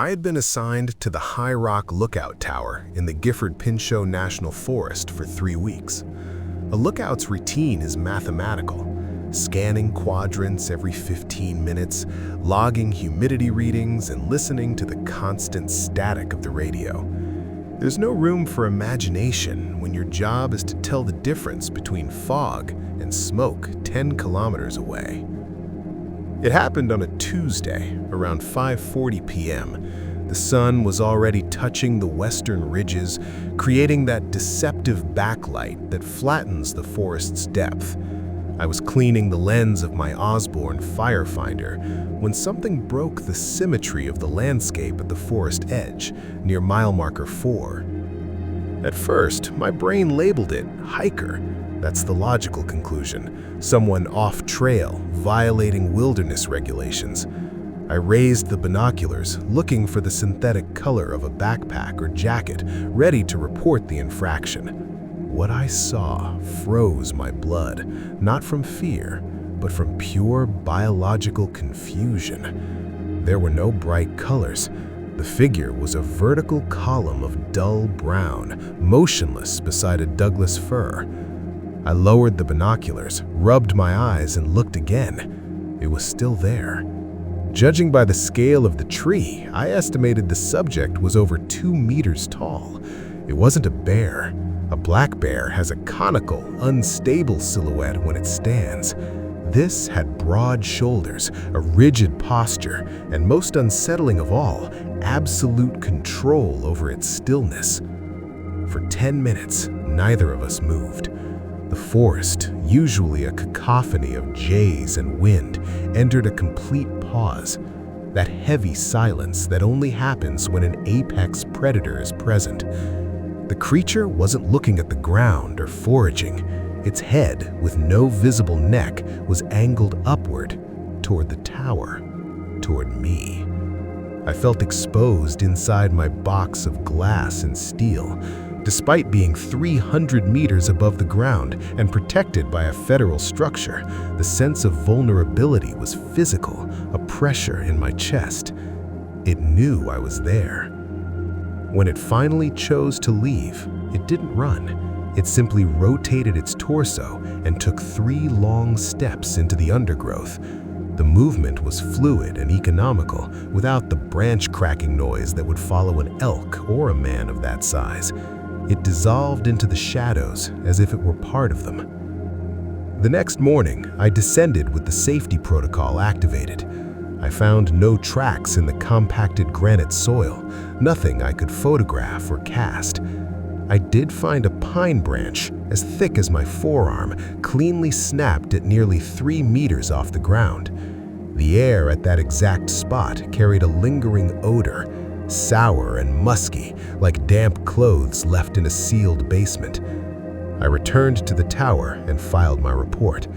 I had been assigned to the High Rock Lookout Tower in the Gifford-Pinchot National Forest for 3 weeks. A lookout's routine is mathematical, scanning quadrants every 15 minutes, logging humidity readings, and listening to the constant static of the radio. There's no room for imagination when your job is to tell the difference between fog and smoke 10 kilometers away. It happened on a Tuesday, around 5:40 p.m. The sun was already touching the western ridges, creating that deceptive backlight that flattens the forest's depth. I was cleaning the lens of my Osborne firefinder when something broke the symmetry of the landscape at the forest edge, near mile marker 4. At first, my brain labeled it hiker. That's the logical conclusion. Someone off trail, violating wilderness regulations. I raised the binoculars, looking for the synthetic color of a backpack or jacket, ready to report the infraction. What I saw froze my blood, not from fear, but from pure biological confusion. There were no bright colors. The figure was a vertical column of dull brown, motionless beside a Douglas fir. I lowered the binoculars, rubbed my eyes, and looked again. It was still there. Judging by the scale of the tree, I estimated the subject was over 2 meters tall. It wasn't a bear. A black bear has a conical, unstable silhouette when it stands. This had broad shoulders, a rigid posture, and most unsettling of all, absolute control over its stillness. For 10 minutes, neither of us moved. The forest, usually a cacophony of jays and wind, entered a complete pause. That heavy silence that only happens when an apex predator is present. The creature wasn't looking at the ground or foraging. Its head, with no visible neck, was angled upward, toward the tower, toward me. I felt exposed inside my box of glass and steel. Despite being 300 meters above the ground and protected by a federal structure, the sense of vulnerability was physical, a pressure in my chest. It knew I was there. When it finally chose to leave, it didn't run. It simply rotated its torso and took 3 long steps into the undergrowth. The movement was fluid and economical, without the branch-cracking noise that would follow an elk or a man of that size. It dissolved into the shadows as if it were part of them. The next morning, I descended with the safety protocol activated. I found no tracks in the compacted granite soil, nothing I could photograph or cast. I did find a pine branch as thick as my forearm, cleanly snapped at nearly 3 meters off the ground. The air at that exact spot carried a lingering odor, sour and musky, like damp clothes left in a sealed basement. I returned to the tower and filed my report.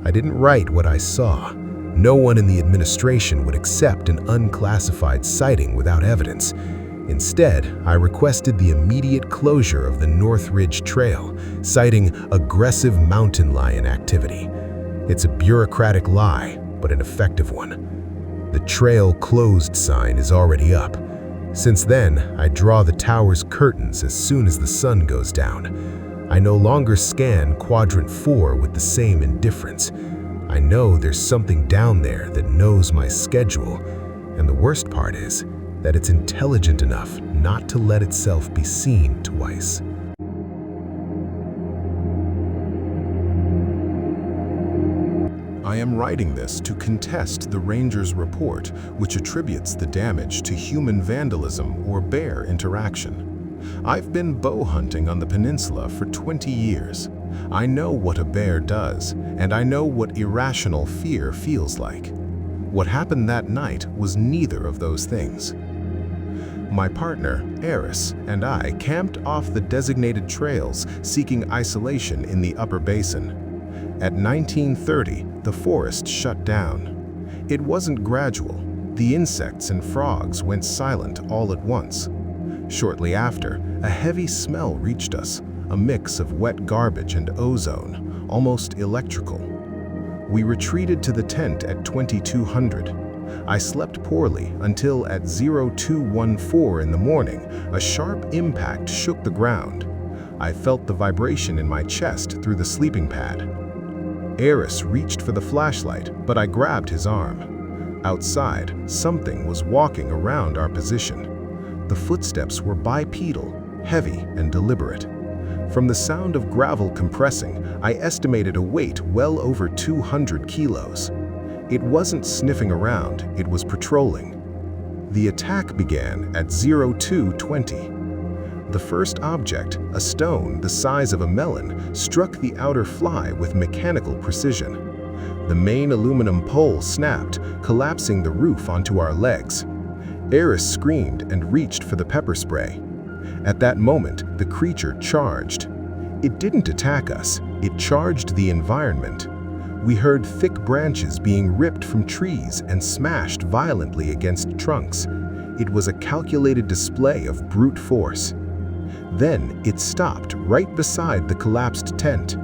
I didn't write what I saw. No one in the administration would accept an unclassified sighting without evidence. Instead, I requested the immediate closure of the North Ridge Trail, citing aggressive mountain lion activity. It's a bureaucratic lie, but an effective one. The trail closed sign is already up. Since then, I draw the tower's curtains as soon as the sun goes down. I no longer scan quadrant 4 with the same indifference. I know there's something down there that knows my schedule, and the worst part is that it's intelligent enough not to let itself be seen twice. I am writing this to contest the ranger's report, which attributes the damage to human vandalism or bear interaction. I've been bow hunting on the peninsula for 20 years. I know what a bear does, and I know what irrational fear feels like. What happened that night was neither of those things. My partner, Eris, and I camped off the designated trails, seeking isolation in the upper basin. At 1930, the forest shut down. It wasn't gradual. The insects and frogs went silent all at once. Shortly after, a heavy smell reached us, a mix of wet garbage and ozone, almost electrical. We retreated to the tent at 2200. I slept poorly until at 0214 in the morning, a sharp impact shook the ground. I felt the vibration in my chest through the sleeping pad. Eris reached for the flashlight, but I grabbed his arm. Outside, something was walking around our position. The footsteps were bipedal, heavy and deliberate. From the sound of gravel compressing, I estimated a weight well over 200 kilos. It wasn't sniffing around, it was patrolling. The attack began at 0220. The first object, a stone the size of a melon, struck the outer fly with mechanical precision. The main aluminum pole snapped, collapsing the roof onto our legs. Eris screamed and reached for the pepper spray. At that moment, the creature charged. It didn't attack us, it charged the environment. We heard thick branches being ripped from trees and smashed violently against trunks. It was a calculated display of brute force. Then it stopped right beside the collapsed tent.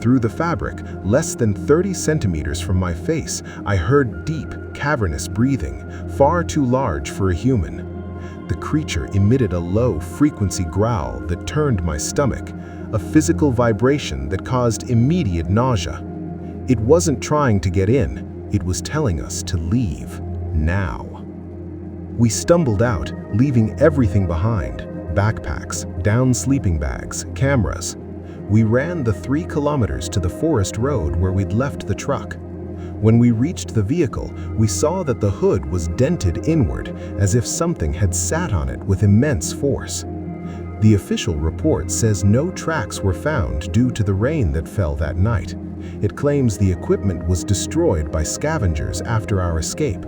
Through the fabric, less than 30 centimeters from my face, I heard deep, cavernous breathing, far too large for a human. The creature emitted a low-frequency growl that turned my stomach, a physical vibration that caused immediate nausea. It wasn't trying to get in, it was telling us to leave, now. We stumbled out, leaving everything behind: backpacks, down sleeping bags, cameras. We ran the 3 kilometers to the forest road where we'd left the truck. When we reached the vehicle, we saw that the hood was dented inward, as if something had sat on it with immense force. The official report says no tracks were found due to the rain that fell that night. It claims the equipment was destroyed by scavengers after our escape.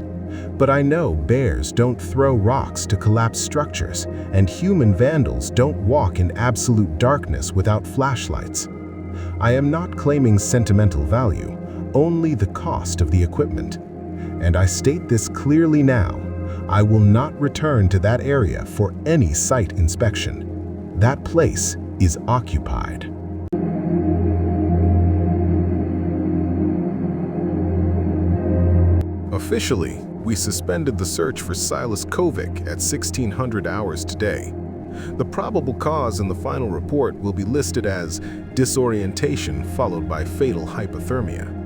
But I know bears don't throw rocks to collapse structures, and human vandals don't walk in absolute darkness without flashlights. I am not claiming sentimental value, only the cost of the equipment. And I state this clearly now: I will not return to that area for any site inspection. That place is occupied. Officially, we suspended the search for Silas Kovic at 1600 hours today. The probable cause in the final report will be listed as disorientation followed by fatal hypothermia.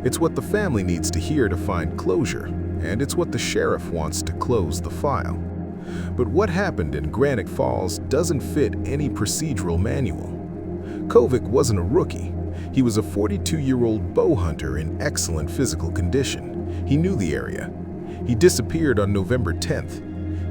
It's what the family needs to hear to find closure, and it's what the sheriff wants to close the file. But what happened in Granite Falls doesn't fit any procedural manual. Kovic wasn't a rookie. He was a 42-year-old bow hunter in excellent physical condition. He knew the area. He disappeared on November 10th.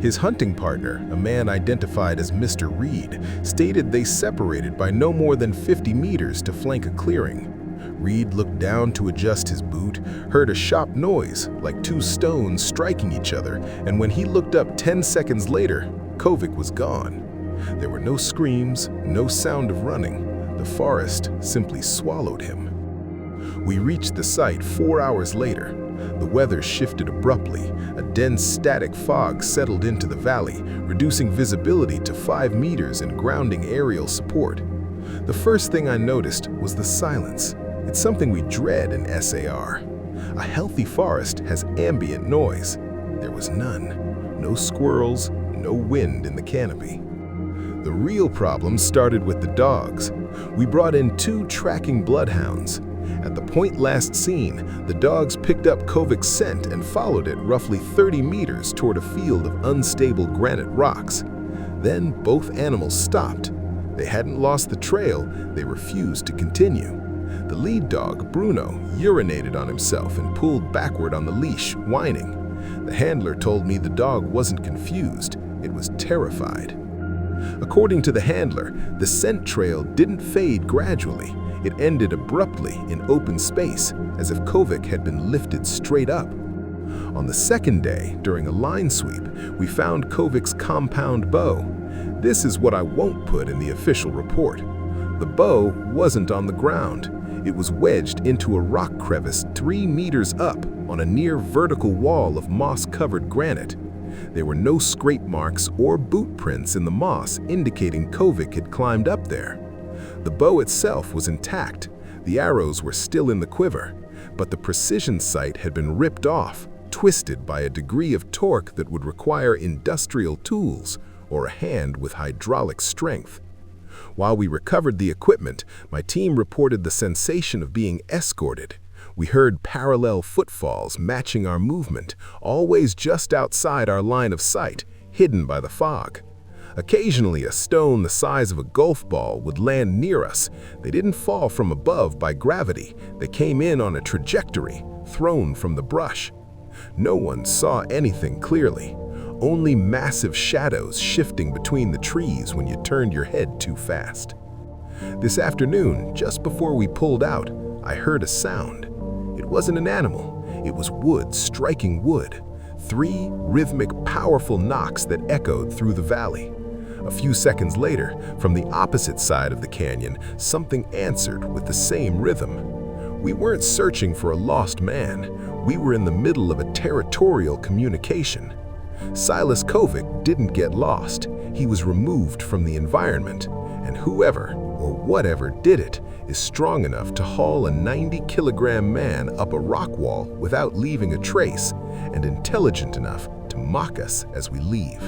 His hunting partner, a man identified as Mr. Reed, stated they separated by no more than 50 meters to flank a clearing. Reed looked down to adjust his boot, heard a sharp noise, like 2 stones striking each other, and when he looked up 10 seconds later, Kovic was gone. There were no screams, no sound of running. The forest simply swallowed him. We reached the site 4 hours later. The weather shifted abruptly. A dense static fog settled into the valley, reducing visibility to 5 meters and grounding aerial support. The first thing I noticed was the silence. It's something we dread in SAR. A healthy forest has ambient noise. There was none. No squirrels, no wind in the canopy. The real problem started with the dogs. We brought in 2 tracking bloodhounds. At the point last seen, the dogs picked up Kovic's scent and followed it roughly 30 meters toward a field of unstable granite rocks. Then both animals stopped. They hadn't lost the trail, they refused to continue. The lead dog, Bruno, urinated on himself and pulled backward on the leash, whining. The handler told me the dog wasn't confused, it was terrified. According to the handler, the scent trail didn't fade gradually. It ended abruptly in open space, as if Kovic had been lifted straight up. On the second day, during a line sweep, we found Kovic's compound bow. This is what I won't put in the official report. The bow wasn't on the ground. It was wedged into a rock crevice 3 meters up on a near vertical wall of moss-covered granite. There were no scrape marks or boot prints in the moss indicating Kovic had climbed up there. The bow itself was intact. The arrows were still in the quiver, but the precision sight had been ripped off, twisted by a degree of torque that would require industrial tools or a hand with hydraulic strength. While we recovered the equipment, my team reported the sensation of being escorted. We heard parallel footfalls matching our movement, always just outside our line of sight, hidden by the fog. Occasionally, a stone the size of a golf ball would land near us. They didn't fall from above by gravity. They came in on a trajectory, thrown from the brush. No one saw anything clearly, only massive shadows shifting between the trees when you turned your head too fast. This afternoon, just before we pulled out, I heard a sound. It wasn't an animal, it was wood striking wood. 3 rhythmic, powerful knocks that echoed through the valley. A few seconds later, from the opposite side of the canyon, something answered with the same rhythm. We weren't searching for a lost man. We were in the middle of a territorial communication. Silas Kovic didn't get lost. He was removed from the environment, and whoever or whatever did it is strong enough to haul a 90-kilogram man up a rock wall without leaving a trace, and intelligent enough to mock us as we leave.